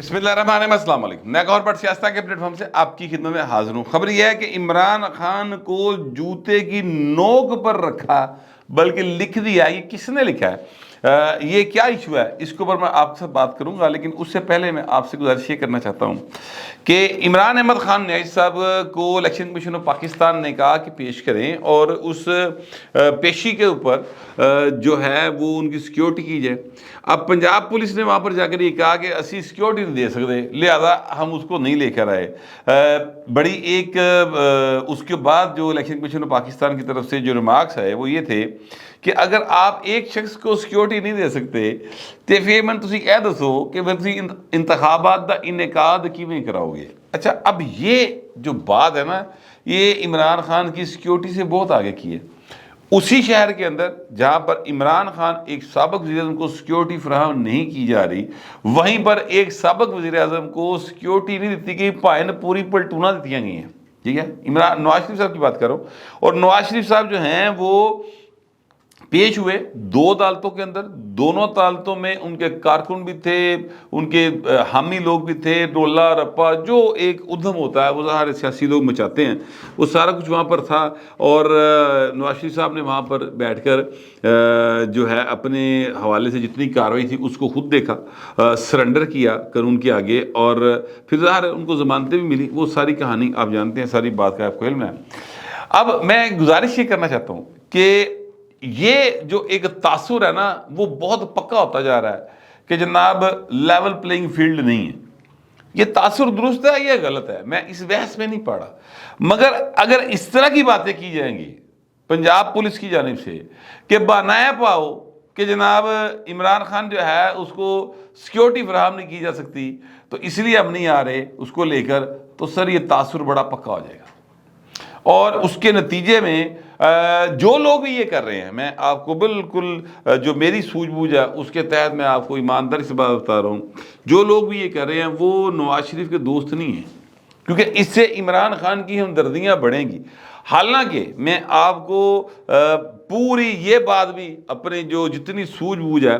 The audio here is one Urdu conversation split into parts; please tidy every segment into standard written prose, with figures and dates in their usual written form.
بسم اللہ الرحمن الرحیم، السلام علیکم۔ نیا گور پر سیاست کے پلیٹ فارم سے آپ کی خدمت میں حاضر ہوں۔ خبر یہ ہے کہ عمران خان کو جوتے کی نوک پر رکھا، بلکہ لکھ دیا۔ یہ کس نے لکھا ہے؟ یہ کیا ایشو ہے، اس کے اوپر میں آپ سے بات کروں گا، لیکن اس سے پہلے میں آپ سے گزارش یہ کرنا چاہتا ہوں کہ عمران احمد خان نیازی صاحب کو الیکشن کمیشن آف پاکستان نے کہا کہ پیش کریں، اور اس پیشی کے اوپر جو ہے وہ ان کی سیکیورٹی کی جائے۔ اب پنجاب پولیس نے وہاں پر جا کر یہ کہا کہ اسی سیکیورٹی نہیں دے سکتے، لہذا ہم اس کو نہیں لے کر آئے۔ بڑی ایک اس کے بعد جو الیکشن کمیشن آف پاکستان کی طرف سے جو ریمارکس آئے وہ یہ تھے کہ اگر آپ ایک شخص کو سیکیورٹی نہیں دے سکتے تو پھر میں تسی کہہ دسو کہ تسی انتخابات دا انعقاد کیویں کراؤ گے۔ اچھا، اب یہ جو بات ہے نا، یہ عمران خان کی سیکیورٹی سے بہت آگے کی ہے۔ اسی شہر کے اندر جہاں پر عمران خان ایک سابق وزیر اعظم کو سیکیورٹی فراہم نہیں کی جا رہی، وہیں پر ایک سابق وزیر اعظم کو سیکیورٹی نہیں دیتی گئی، پائن پوری پلٹونہ دیتی گئی ہیں۔ ٹھیک ہے، نواز شریف صاحب کی بات کرو، اور نواز شریف صاحب جو ہیں وہ پیش ہوئے دو عدالتوں کے اندر، دونوں عدالتوں میں ان کے کارکن بھی تھے، ان کے حامی لوگ بھی تھے، ڈولہ رپا جو ایک ادھم ہوتا ہے وہ سارے سیاسی لوگ مچاتے ہیں، وہ سارا کچھ وہاں پر تھا۔ اور نواز شریف صاحب نے وہاں پر بیٹھ کر جو ہے اپنے حوالے سے جتنی کارروائی تھی اس کو خود دیکھا، سرنڈر کیا قانون کے آگے، اور پھر ظاہر ان کو ضمانتیں بھی ملی۔ وہ ساری کہانی آپ جانتے ہیں، ساری بات کا آپ کو علم ہے۔ اب میں گزارش یہ کرنا چاہتا ہوں کہ یہ جو ایک تاثر ہے نا وہ بہت پکا ہوتا جا رہا ہے کہ جناب لیول پلینگ فیلڈ نہیں ہے۔ یہ تاثر درست ہے یا غلط ہے، میں اس بحث میں نہیں پڑا، مگر اگر اس طرح کی باتیں کی جائیں گی پنجاب پولیس کی جانب سے کہ بنایا پاؤ کہ جناب عمران خان جو ہے اس کو سیکیورٹی فراہم نہیں کی جا سکتی تو اس لیے ہم نہیں آ رہے اس کو لے کر، تو سر یہ تاثر بڑا پکا ہو جائے گا۔ اور اس کے نتیجے میں جو لوگ بھی یہ کر رہے ہیں، میں آپ کو بالکل جو میری سوجھ بوجھ ہے اس کے تحت میں آپ کو ایمانداری سے بات بتا رہا ہوں، جو لوگ بھی یہ کر رہے ہیں وہ نواز شریف کے دوست نہیں ہیں، کیونکہ اس سے عمران خان کی ہمدردیاں بڑھیں گی۔ حالانکہ میں آپ کو پوری یہ بات بھی اپنے جو جتنی سوجھ بوجھ ہے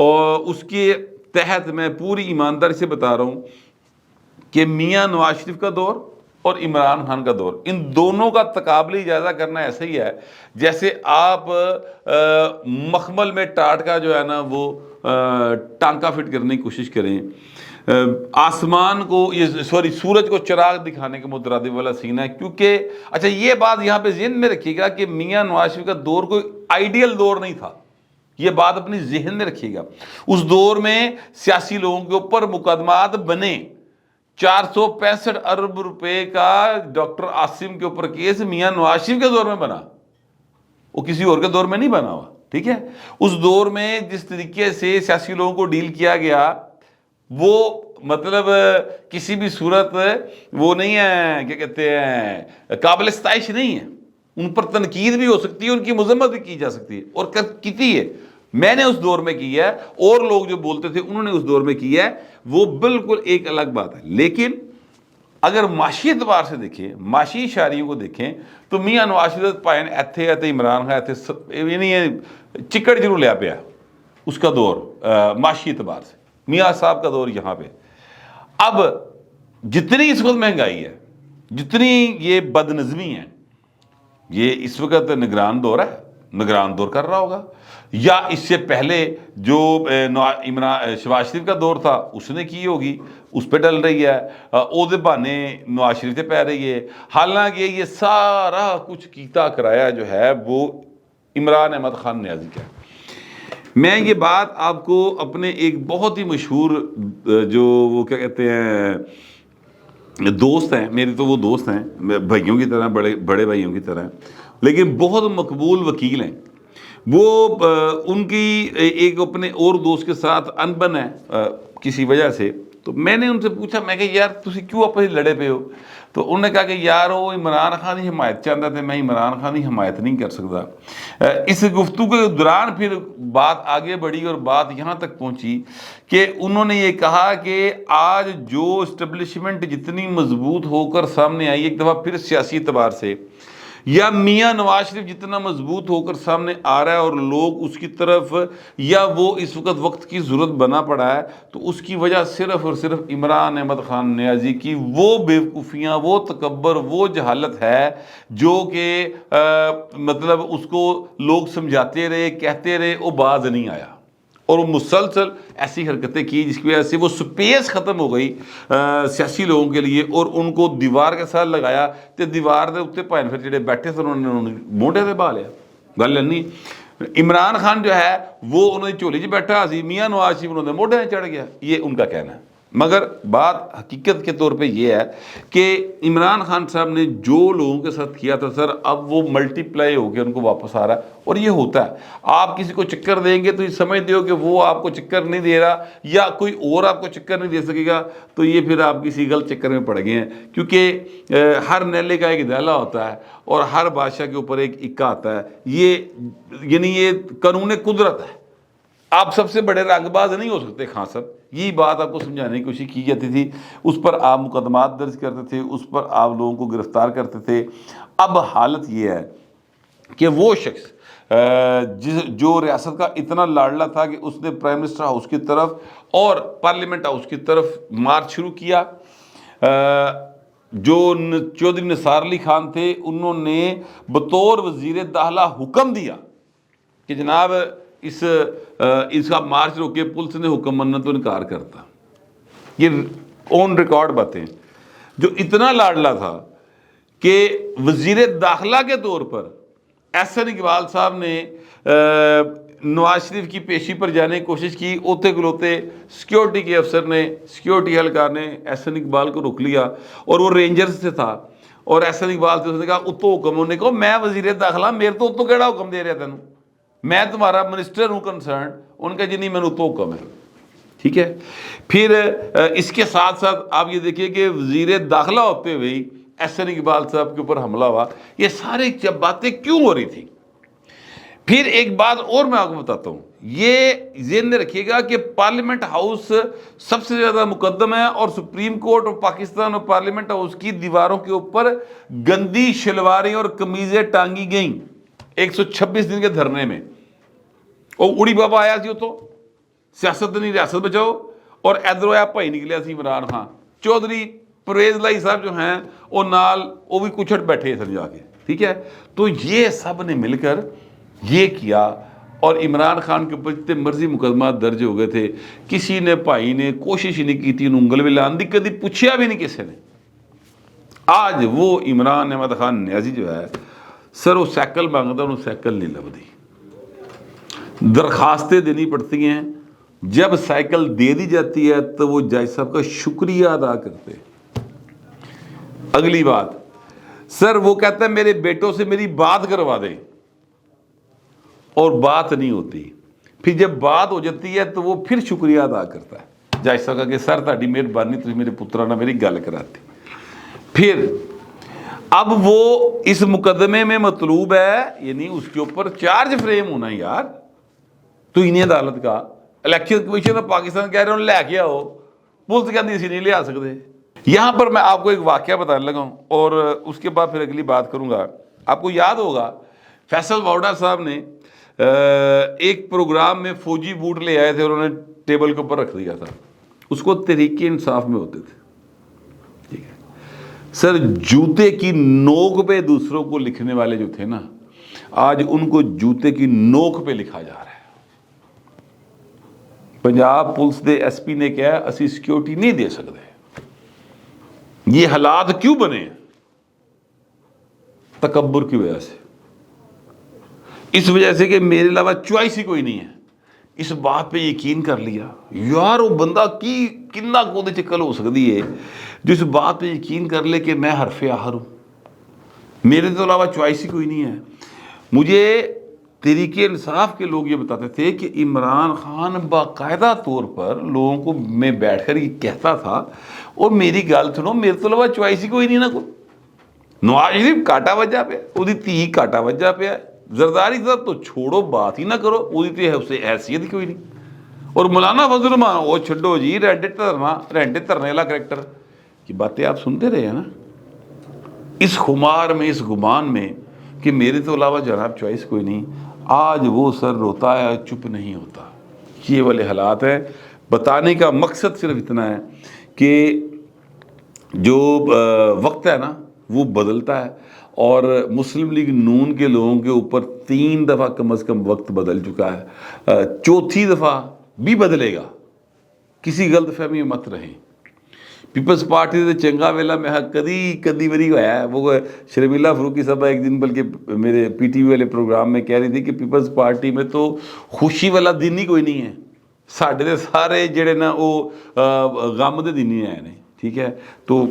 اور اس کے تحت میں پوری ایمانداری سے بتا رہا ہوں کہ میاں نواز شریف کا دور اور عمران خان کا دور، ان دونوں کا تقابلی جائزہ کرنا ایسا ہی ہے جیسے آپ مخمل میں ٹاٹ کا جو ہے نا وہ ٹانکا فٹ کرنے کی کوشش کریں، آسمان کو سورج کو چراغ دکھانے کے مترادف والا سین ہے۔ کیونکہ اچھا یہ بات یہاں پہ ذہن میں رکھیے گا کہ میاں نواز شریف کا دور کوئی آئیڈیل دور نہیں تھا، یہ بات اپنی ذہن میں رکھیے گا۔ اس دور میں سیاسی لوگوں کے اوپر مقدمات بنے، 465 ارب روپے کا ڈاکٹر عاصم کے اوپر کیس میاں نواز شریف کے دور میں بنا، وہ کسی اور کے دور میں نہیں بنا ہوا۔ ٹھیک ہے، اس دور میں جس طریقے سے سیاسی لوگوں کو ڈیل کیا گیا وہ مطلب کسی بھی صورت وہ نہیں ہے، کیا کہتے ہیں، قابل ستائش نہیں ہے۔ ان پر تنقید بھی ہو سکتی ہے، ان کی مذمت بھی کی جا سکتی ہے، اور کی ہے، میں نے اس دور میں کی ہے، اور لوگ جو بولتے تھے انہوں نے اس دور میں کی ہے، وہ بالکل ایک الگ بات ہے۔ لیکن اگر معاشی اعتبار سے دیکھیں، معاشی اشاریوں کو دیکھیں تو میاں نواز شریف پائن ایتھے عمران خان ایتھے، یعنی چکڑ ضرور لیا پیا اس کا دور معاشی اعتبار سے، میاں صاحب کا دور یہاں پہ۔ اب جتنی اس وقت مہنگائی ہے، جتنی یہ بد نظمی ہے، یہ اس وقت نگران دور ہے، نگران دور کر رہا ہوگا، یا اس سے پہلے جو شہباز شریف کا دور تھا اس نے کی ہوگی، اس پہ ڈل رہی ہے، او دے بہانے نواز شریف سے پہ رہی ہے۔ حالانکہ یہ سارا کچھ کیتا کرایا جو ہے وہ عمران احمد خان نیازی کا ہے۔ میں یہ بات آپ کو اپنے ایک بہت ہی مشہور جو وہ کیا کہتے ہیں دوست ہیں میرے، تو وہ دوست ہیں بھائیوں کی طرح، بڑے بھائیوں کی طرح، لیکن بہت مقبول وکیل ہیں وہ، ان کی ایک اپنے اور دوست کے ساتھ انبن ہے کسی وجہ سے۔ تو میں نے ان سے پوچھا، میں کہ یار تسی کیوں آپس لڑے پہ ہو؟ تو انہوں نے کہا کہ یار وہ عمران خان ہی حمایت چاہتا تھا، میں عمران خان ہی حمایت نہیں کر سکتا۔ اس گفتگو کے دوران پھر بات آگے بڑھی اور بات یہاں تک پہنچی کہ انہوں نے یہ کہا کہ آج جو اسٹیبلشمنٹ جتنی مضبوط ہو کر سامنے آئی ایک دفعہ پھر سیاسی اعتبار سے، یا میاں نواز شریف جتنا مضبوط ہو کر سامنے آ رہا ہے اور لوگ اس کی طرف، یا وہ اس وقت کی ضرورت بنا پڑا ہے، تو اس کی وجہ صرف اور صرف عمران احمد خان نیازی کی وہ بیوقوفیاں، وہ تکبر، وہ جہالت ہے جو کہ مطلب اس کو لوگ سمجھاتے رہے، کہتے رہے، وہ باز نہیں آیا، اور وہ مسلسل ایسی حرکتیں کی جس کی وجہ سے وہ سپیس ختم ہو گئی سیاسی لوگوں کے لیے، اور ان کو دیوار کے ساتھ لگایا تے دیوار دے اتنے پھر جڑے بیٹھے تھے انہوں نے موڈے سے بہا لیا۔ گل نہیں، عمران خان جو ہے وہ انہوں نے جھولی 'چ بیٹھا سی، میاں نواز شریف انہوں نے موڈے سے چڑھ گیا، یہ ان کا کہنا ہے۔ مگر بات حقیقت کے طور پہ یہ ہے کہ عمران خان صاحب نے جو لوگوں کے ساتھ کیا تھا سر، اب وہ ملٹی پلائی ہو کے ان کو واپس آ رہا ہے، اور یہ ہوتا ہے۔ آپ کسی کو چکر دیں گے تو یہ سمجھتے ہو کہ وہ آپ کو چکر نہیں دے رہا، یا کوئی اور آپ کو چکر نہیں دے سکے گا، تو یہ پھر آپ کسی غلط چکر میں پڑ گئے ہیں، کیونکہ ہر نیلے کا ایک دیلا ہوتا ہے، اور ہر بادشاہ کے اوپر ایک اکا آتا ہے، یہ یعنی یہ قانون قدرت ہے۔ آپ سب سے بڑے رنگ باز نہیں ہو سکتے خان صاحب، یہی بات آپ کو سمجھانے کی کوشش کی جاتی تھی، اس پر آپ مقدمات درج کرتے تھے، اس پر آپ لوگوں کو گرفتار کرتے تھے۔ اب حالت یہ ہے کہ وہ شخص جو ریاست کا اتنا لاڈلا تھا کہ اس نے پرائم منسٹر ہاؤس کی طرف اور پارلیمنٹ ہاؤس کی طرف مارچ شروع کیا، جو چودھری نثار علی خان تھے انہوں نے بطور وزیر داخلہ حکم دیا کہ جناب اس کا مارچ روکے، پولیس نے حکم ماننا تو انکار کرتا۔ یہ آن ریکارڈ باتیں، جو اتنا لاڈلا تھا کہ وزیر داخلہ کے طور پر احسن اقبال صاحب نے نواز شریف کی پیشی پر جانے کی کوشش کی، اوتے گلوتے سیکیورٹی کے افسر نے، سیکیورٹی اہلکار نے احسن اقبال کو روک لیا، اور وہ رینجرز سے تھا، اور احسن اقبال سے اس نے کہا اتو حکم، انہوں نے کہا میں وزیر داخلہ، میرے تو اتو کیڑا حکم دے رہا تینوں، میں تمہارا منسٹر ہوں کنسرن، ان کا جی نہیں میں نے اتو حکم ہے، ٹھیک ہے۔ پھر اس کے ساتھ ساتھ آپ یہ دیکھیے کہ وزیر داخلہ ہوتے ہوئے احسن اقبال صاحب کے اوپر حملہ ہوا، یہ سارے باتیں کیوں ہو رہی تھی؟ پھر ایک بات اور میں آپ کو بتاتا ہوں، یہ ذہن میں رکھیے گا کہ پارلیمنٹ ہاؤس سب سے زیادہ مقدم ہے، اور سپریم کورٹ اور پاکستان اور پارلیمنٹ ہاؤس کی دیواروں کے اوپر گندی شلواریں اور قمیضیں ٹانگی گئیں 126 دن کے دھرنے میں، اور اڑی بابا آیا سی تو سیاست نہیں ریاست بچاؤ، اور ادھر آیا بھائی نکلیا سی عمران خان، چودھری پرویز لائی صاحب جو ہیں وہ نال وہ بھی کچھٹ بیٹھے سر جا کے، ٹھیک ہے۔ تو یہ سب نے مل کر یہ کیا، اور عمران خان کے اوپر جتنے مرضی مقدمات درج ہو گئے تھے، کسی نے بھائی نے کوشش ہی نہیں کی تھی انگل بھی لان دی، کدی پوچھیا بھی نہیں کسی نے۔ آج وہ عمران احمد خان نیازی جو ہے سر، وہ سائیکل مانگتا، انہوں سائیکل نہیں لبھی، درخواستیں دینی پڑتی ہیں، جب سائیکل دے دی جاتی ہے تو وہ جج صاحب کا شکریہ ادا کرتے۔ اگلی بات سر، وہ کہتا ہے میرے بیٹوں سے میری بات کروا دیں، اور بات نہیں ہوتی، پھر جب بات ہو جاتی ہے تو وہ پھر شکریہ ادا کرتا ہے جج صاحب کا کہ سر تہاڈی مہربانی، تسی میرے پترا نال میری گل کراتی۔ پھر اب وہ اس مقدمے میں مطلوب ہے، یعنی اس کے اوپر چارج فریم ہونا یار، تو انہیں عدالت کا الیکشن کمیشن آف پاکستان کہہ رہے ہیں لے کے آؤ، پولیس کہتی اسی نہیں لے آ سکتے۔ یہاں پر میں آپ کو ایک واقعہ بتانے لگا ہوں، اور اس کے بعد پھر اگلی بات کروں گا۔ آپ کو یاد ہوگا فیصل واؤڈا صاحب نے ایک پروگرام میں فوجی بوٹ لے آئے تھے اور انہوں نے ٹیبل کے اوپر رکھ دیا تھا، اس کو تحریک انصاف میں ہوتے تھے، ٹھیک ہے سر۔ جوتے کی نوک پہ دوسروں کو لکھنے والے جو تھے نا، آج ان کو جوتے کی نوک پہ لکھا جا رہا ہے۔ پنجاب پولیس دے ایس پی نے کہا اسی سیکیورٹی نہیں دے سکتے۔ یہ حالات کیوں بنے ہیں؟ تکبر کی وجہ سے، اس وجہ سے کہ میرے علاوہ چوائس ہی کوئی نہیں ہے، اس بات پہ یقین کر لیا یار، وہ بندہ کی کنا کو چکل ہو سکتی ہے جو اس بات پہ یقین کر لے کہ میں حرف آخر ہوں، میرے تو علاوہ چوائس ہی کوئی نہیں ہے۔ مجھے تحریک انصاف کے لوگ یہ بتاتے تھے کہ عمران خان باقاعدہ طور پر لوگوں کو میں بیٹھ کر یہ کہتا تھا، اور میری گل سنو، میرے تو علاوہ چوائس ہی کوئی نہیں نا کوئی۔ نواز شریف کاٹا وجہ پہ، وہی تھی کاٹا وجہ پہ ہے، زرداری صاحب تو چھوڑو بات ہی نہ کرو، وہی تو اسے حیثیت ہی کوئی نہیں، اور مولانا فضل الرحمان وہ چھڈو جی، رینٹے ترنے والا کریکٹر، یہ باتیں آپ سنتے رہے ہیں نا۔ اس خمار میں، اس گمان میں کہ میرے تو علاوہ جناب چوائس کوئی نہیں، آج وہ سر روتا ہے چپ نہیں ہوتا. یہ والے حالات ہیں. بتانے کا مقصد صرف اتنا ہے کہ جو وقت ہے نا وہ بدلتا ہے، اور مسلم لیگ نون کے لوگوں کے اوپر 3 دفعہ کم از کم وقت بدل چکا ہے، 4تھی دفعہ بھی بدلے گا. کسی غلط فہمی میں مت رہیں. پیپلز پارٹی سے چنگا ویلا میں کدی وری ہوا ہے. وہ شرمیلا فروقی صاحبہ ایک دن بلکہ میرے پی ٹی وی والے پروگرام میں کہہ رہی تھی کہ پیپلز پارٹی میں تو خوشی والا دن ہی کوئی نہیں ہے. ساڈے دے سارے جڑے نا وہ غم دے دن ہی آئے نے. ٹھیک ہے، تو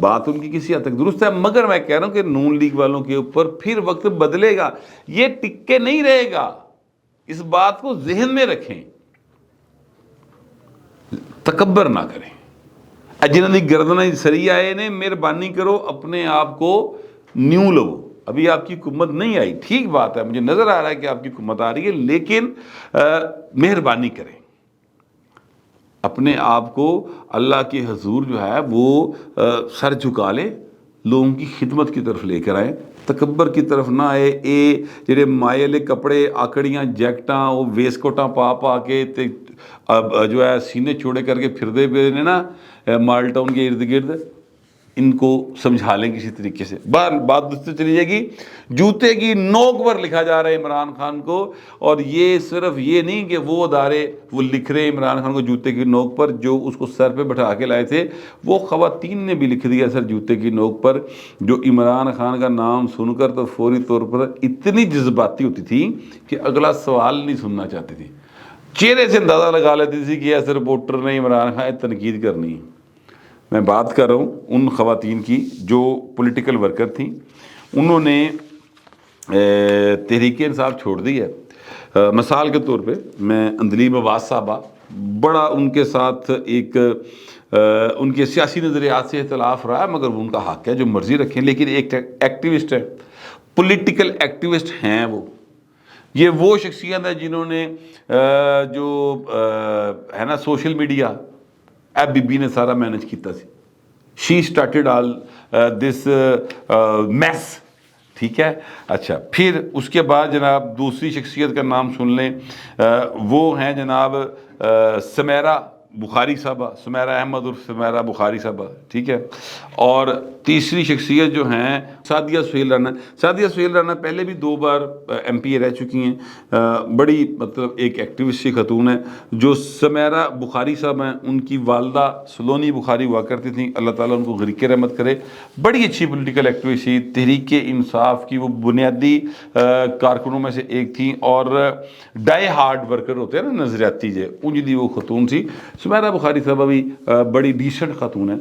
بات ان کی کسی حد تک درست ہے، مگر میں کہہ رہا ہوں کہ نون لیگ والوں کے اوپر پھر وقت بدلے گا، یہ ٹکے نہیں رہے گا. اس بات کو ذہن میں رکھیں، تکبر نہ کریں. جنہوں نے گردنیں سری آئے نے، مہربانی کرو اپنے آپ کو نیو لو. ابھی آپ کی حکومت نہیں آئی، ٹھیک بات ہے، مجھے نظر آ رہا ہے کہ آپ کی حکومت آ رہی ہے، لیکن مہربانی کریں اپنے آپ کو اللہ کے حضور جو ہے وہ سر جھکا لے، لوگوں کی خدمت کی طرف لے کر آئیں، تکبر کی طرف نہ آئے. اے جڑے مائلے کپڑے آکڑیاں جیکٹاں وہ ویسکوٹاں پا کے تے جو ہے سینے چوڑے کر کے پھر دے پے نے نا مال ٹاؤن کے ارد گرد، ان کو سمجھا لیں کسی طریقے سے. بات دوسری چلی جائے گی. جوتے کی نوک پر لکھا جا رہا ہے عمران خان کو، اور یہ صرف یہ نہیں کہ وہ ادارے وہ لکھ رہے ہیں عمران خان کو جوتے کی نوک پر، جو اس کو سر پہ بٹھا کے لائے تھے وہ خواتین نے بھی لکھ دیا سر جوتے کی نوک پر، جو عمران خان کا نام سن کر تو فوری طور پر اتنی جذباتی ہوتی تھی کہ اگلا سوال نہیں سننا چاہتی تھی. چہرے سے اندازہ لگا لیتی تھی کہ ایسے رپورٹر نے عمران خان تنقید کرنی ہے. میں بات کر رہا ہوں ان خواتین کی جو پولیٹیکل ورکر تھیں، انہوں نے تحریک انصاف چھوڑ دی ہے. مثال کے طور پہ میں اندلیب عباس صاحبہ، بڑا ان کے ساتھ ایک ان کے سیاسی نظریات سے اختلاف رہا ہے، مگر وہ ان کا حق ہے، جو مرضی رکھیں، لیکن ایک ایکٹیوسٹ ہے، پولیٹیکل ایکٹیوسٹ ہیں وہ. یہ وہ شخصیت ہے جنہوں نے جو ہے نا سوشل میڈیا ایپ بی نے سارا مینج کیتا سی. شی سٹارٹڈ آل دس میس. ٹھیک ہے. اچھا، پھر اس کے بعد جناب دوسری شخصیت کا نام سن لیں، وہ ہیں جناب سمیرہ بخاری صاحبہ، سمیرہ احمد اور سمیرہ بخاری صاحبہ. ٹھیک ہے. اور تیسری شخصیت جو ہیں سعدیہ سہیل رانا. سعدیہ سہیل رانا پہلے بھی 2 بار ایم پی اے رہ چکی ہیں، بڑی مطلب ایک ایکٹیوسٹ سی خاتون ہے. جو سمیرہ بخاری صاحب ہیں، ان کی والدہ سلونی بخاری ہوا کرتی تھیں، اللہ تعالیٰ ان کو غریق رحمت کرے. بڑی اچھی پولیٹیکل ایکٹیوسٹ تھی، تحریک انصاف کی وہ بنیادی کارکنوں میں سے ایک تھیں، اور ڈائی ہارڈ ورکر ہوتے ہیں نا نظریاتی جے، ان جی وہ خاتون تھی. سمیرہ بخاری صاحبہ بھی بڑی ڈیسنٹ خاتون ہے.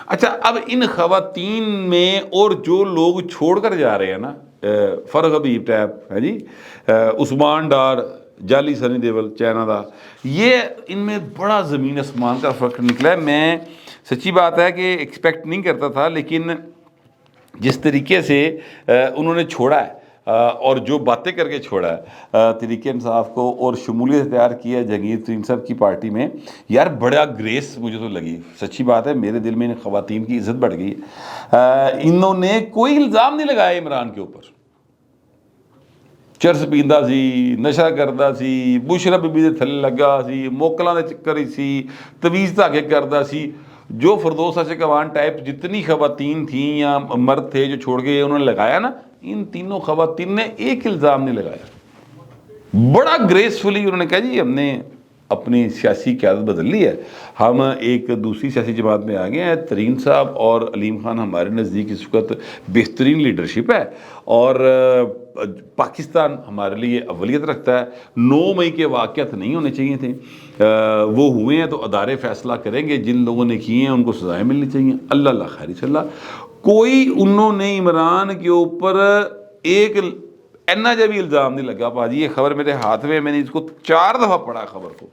اچھا، اب ان خواتین میں اور جو لوگ چھوڑ کر جا رہے ہیں نا، فرغ حبیب ٹیپ ہے جی، عثمان ڈار، جعلی سنی دیول چائنا دا، یہ ان میں بڑا زمین آسمان کا فرق نکلا ہے. میں سچی بات ہے کہ ایکسپیکٹ نہیں کرتا تھا، لیکن جس طریقے سے انہوں نے چھوڑا ہے اور جو باتیں کر کے چھوڑا ہے تحریک انصاف کو اور شمولیت اختیار کی ہے جہانگیر ترین صاحب کی پارٹی میں، یار بڑا گریس مجھے تو لگی. سچی بات ہے، میرے دل میں ان خواتین کی عزت بڑھ گئی. انہوں نے کوئی الزام نہیں لگایا عمران کے اوپر. چرس پیندا سی، نشہ کردا سی، بشرا بی بی دے تھلے لگا سی، موکلاں دے چکر ہی سی، تویز دھاگے کردا سی. جو فردوس چکوان ٹائپ جتنی خواتین تھیں یا مرد تھے جو چھوڑ کے انہوں نے لگایا نا، ان تینوں خواتین نے ایک الزام نہیں لگایا. بڑا گریسفلی انہوں نے کہا جی ہم نے اپنی سیاسی قیادت بدل لی ہے، ہم ایک دوسری سیاسی جماعت میں آ گئے ہیں. ترین صاحب اور علیم خان ہمارے نزدیک اس وقت بہترین لیڈرشپ ہے، اور پاکستان ہمارے لیے اولیت رکھتا ہے. 9 مئی کے واقعات نہیں ہونے چاہیے تھے، وہ ہوئے ہیں تو ادارے فیصلہ کریں گے. جن لوگوں نے کیے ہیں ان کو سزائیں ملنی چاہیے. اللہ اللہ خیر انشاءاللہ. کوئی انہوں نے عمران کے اوپر ایک اینا جب بھی الزام نہیں لگا. باجی یہ خبر میرے ہاتھ میں، میں نے اس کو 4 دفعہ پڑھا خبر کو،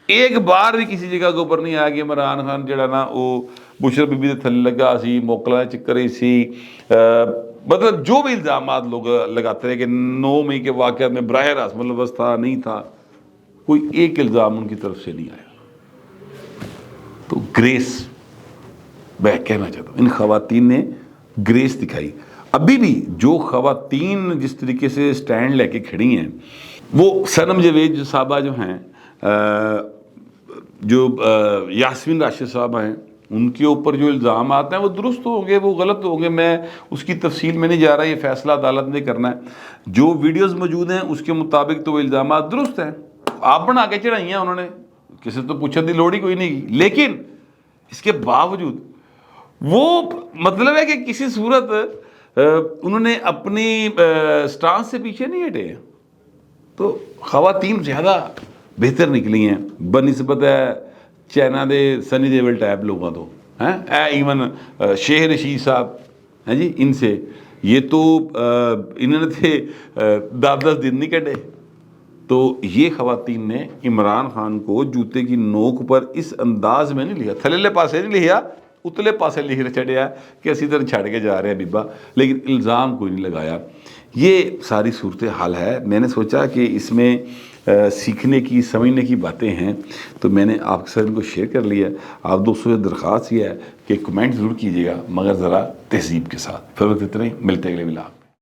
ایک بار بھی کسی جگہ کے اوپر نہیں آیا کہ عمران خان جڑا نا وہ بشرا بی بی دے تھلے لگا سی، موکلا چکر ہی سی. مطلب جو بھی الزامات لوگ لگاتے رہے کہ 9 مئی کے واقعات میں براہ راست ملوث تھا، نہیں تھا، کوئی ایک الزام ان کی طرف سے نہیں آیا. تو گریس میں کہنا چاہتا ہوں ان خواتین نے گریس دکھائی. ابھی بھی جو خواتین جس طریقے سے سٹینڈ لے کے کھڑی ہیں، وہ صنم جاوید صاحبہ جو ہیں، جو یاسمین راشد صاحبہ ہیں، ان کے اوپر جو الزامات ہیں وہ درست ہوں گے، وہ غلط ہوں گے، میں اس کی تفصیل میں نہیں جا رہا، یہ فیصلہ عدالت نے کرنا ہے۔ جو ویڈیوز موجود ہیں اس کے مطابق تو وہ الزامات درست ہیں، آپ بنا کے چڑھائی ہیں انہوں نے، کسی تو پوچھنے کی لوڑ ہی کوئی نہیں کی، لیکن اس کے باوجود وہ مطلب ہے کہ کسی صورت انہوں نے اپنی سٹانس سے پیچھے نہیں ہٹے ہیں۔ تو خواتین زیادہ بہتر نکلی ہیں بنسبت ہے چائنا دے سنی دیول ٹائپ لوگوں تو، ایون شیخ رشید صاحب ہیں جی، ان سے یہ تو انہوں نے تھے 10 دن نہیں کٹے۔ تو یہ خواتین نے عمران خان کو جوتے کی نوک پر اس انداز میں نہیں لیا، تھلے پاسے نہیں لیا، اتلے پاسے لکھ چڑھیا کہ اسی طرح چھڑ کے جا رہے ہیں بیبا، لیکن الزام کوئی نہیں لگایا۔ یہ ساری صورتحال ہے۔ میں نے سوچا کہ اس میں سیکھنے کی، سمجھنے کی باتیں ہیں، تو میں نے آپ کے ساتھ ان کو شیئر کر لیا۔ آپ دوستوں سے درخواست یہ ہے کہ کمنٹ ضرور کیجیے گا، مگر ذرا تہذیب کے ساتھ۔ پھر وقت اتنا ہی، ملتے اگلے ولاگ۔